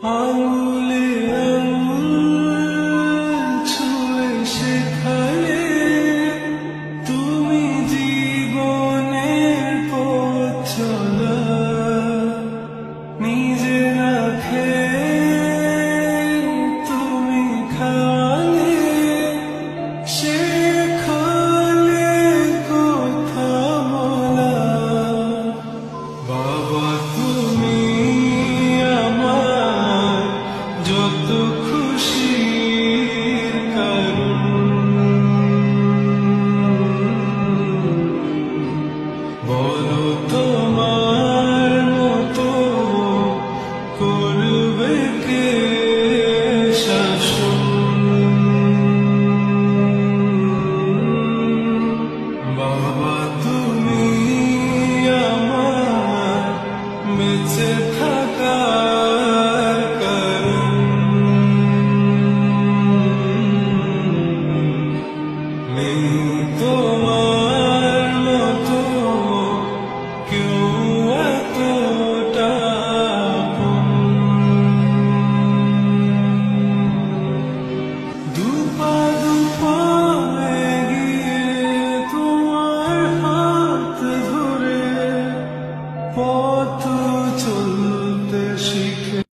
আঙুলে আঙুল ছুঁয়ে শেখালে তুমি জীবনের পথ চলা, নিজে না খেয়ে তুমি খাওয়ালে, শেখালে কথা বলা। বাবা তুমি আমার যত খুশির কারণ, বলো তোমার মতো করবে কে শাসন। বাবা তুমি আমার বেঁচে থাকার কারণ, নেই তো